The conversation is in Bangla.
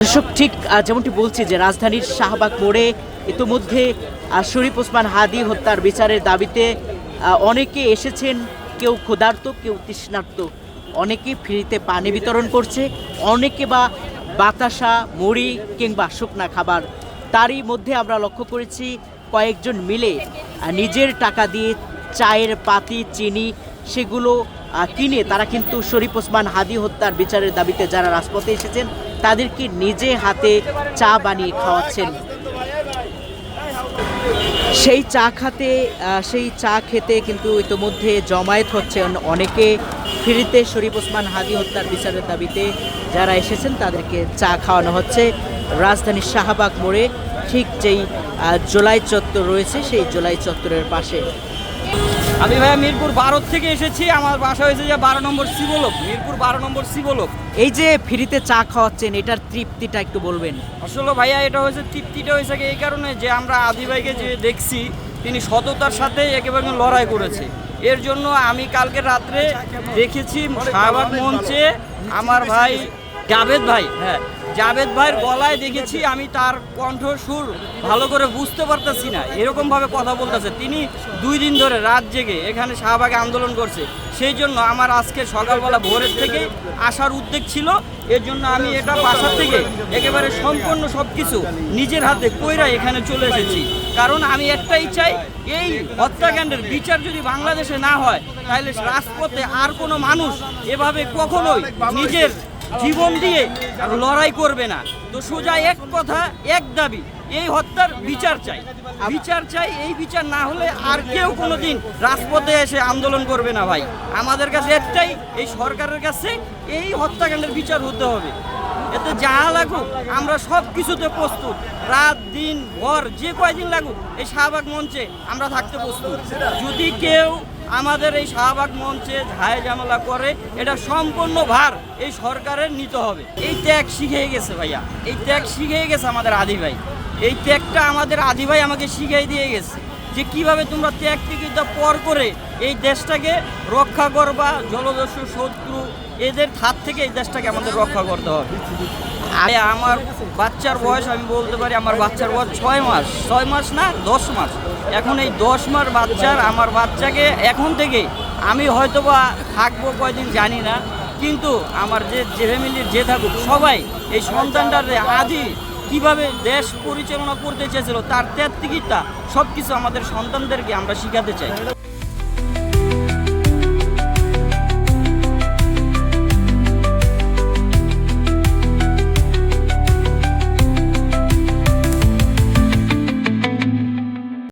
দর্শক ঠিক যেমনটি বলছি যে রাজধানীর শাহবাগ মোড়ে ইতোমধ্যে শরীফ ওসমান হাদি হত্যার বিচারের দাবিতে অনেকে এসেছেন, কেউ ক্ষুধার্ত, কেউ তৃষ্ণার্ত, অনেকে ফ্রিতে পানি বিতরণ করছে, অনেকে বা বাতাসা, মুড়ি কিংবা শুকনা খাবার। তারই মধ্যে আমরা লক্ষ্য করেছি কয়েকজন মিলে নিজের টাকা দিয়ে চায়ের পাতি, চিনি সেগুলো কিনে তারা কিন্তু শরীফ ওসমান হাদি হত্যার বিচারের দাবিতে যারা রাজপথে এসেছেন তাদেরকে নিজে হাতে চা বানিয়ে খাওয়াচ্ছেন। সেই চা খেতে কিন্তু ইতোমধ্যে জমায়েত হচ্ছে অনেকে। ফ্রিতে শরীফ ওসমান হাদি হত্যার বিচারের দাবিতে যারা এসেছেন তাদেরকে চা খাওয়ানো হচ্ছে রাজধানীর শাহবাগ মোড়ে, ঠিক যেই জুলাই চত্বর রয়েছে সেই জুলাই চত্বরের পাশে। আমি ভাইয়া মিরপুর 12 থেকে এসেছি। আমার বাসা হয়েছে যে 12 নম্বর শিবলোক, মিরপুর 12 নম্বর শিবলোক। এই যে ফ্রিতে চা খাওয়াচ্ছেন, এটার তৃপ্তিটা একটু বলবেন? আসলে ভাইয়া এটা হয়েছে তৃপ্তিটা হয়েছে এই কারণে যে আমরা আদি ভাইকে যে দেখছি তিনি সততার সাথে একেবারে লড়াই করেছে। এর জন্য আমি কালকে রাত্রে দেখেছি শাহবাগ মঞ্চে আমার ভাই জাভেদ ভাই, জাভেদ ভাইয়ের গলায় দেখেছি আমি তার কণ্ঠসুর ভালো করে বুঝতে পারতেছি না, এরকমভাবে কথা বলতেছে। তিনি 2 দিন ধরে রাত জেগে এখানে শাহবাগে আন্দোলন করছে। সেই জন্য আমার আজকে সকালবেলা ভোরের থেকে আসার উদ্যোগ ছিল। এর জন্য আমি এটা বাসা থেকে একেবারে সম্পূর্ণ সব কিছু নিজের হাতে কইরা এখানে চলে এসেছি। কারণ আমি একটাই চাই, এই হত্যাকাণ্ডের বিচার যদি বাংলাদেশে না হয় তাহলে রাজপথে আর কোনো মানুষ এভাবে কখনোই নিজের জীবন দিয়ে লড়াই করবে না। তো সোজা এক কথা, এক দাবি, এই হত্যার বিচার চাই, বিচার চাই। এই বিচার না হলে আর কেউ কোনোদিন রাজপথে এসে আন্দোলন করবে না ভাই। আমাদের কাছে একটাই, এই সরকারের কাছে এই হত্যাকাণ্ডের বিচার হতে হবে। এতে যা লাগুক আমরা সব কিছুতে প্রস্তুত, রাত দিন ভর যে কয়দিন লাগুক এই শাহবাগ মঞ্চে আমরা থাকতে প্রস্তুত। যদি কেউ আমাদের এই শাহবাগ মঞ্চে ঝায় ঝামেলা করে এটা সম্পূর্ণ ভার এই সরকারের নিতে হবে। এই ত্যাগ শিখিয়ে গেছে ভাইয়া, এই ত্যাগ শিখিয়ে গেছে আমাদের আদি ভাই। এই ত্যাগটা আমাদের আদি ভাই আমাকে শিখিয়ে দিয়ে গেছে যে কিভাবে তোমরা ত্যাগ প্রতিজ্ঞা পর করে এই দেশটাকে রক্ষা করবা, জলদস্যু শত্রু এদের হাত থেকে এই দেশটাকে আমাদের রক্ষা করতে হবে। আমার বাচ্চার বয়স, আমি বলতে পারি আমার বাচ্চার বয়স 6 মাস না 10 মাস। এখন এই 10 মাস বাচ্চার, আমার বাচ্চাকে এখন থেকে আমি হয়তোবা থাকবো কয়দিন জানি না, কিন্তু আমার যে ফ্যামিলির যে থাকুক সবাই এই সন্তানটার আদি কিভাবে দেশ পরিচালনা করতে চেয়েছিল তার ত্যাগ সব কিছু আমাদের সন্তানদেরকে আমরা শিখাতে চাই।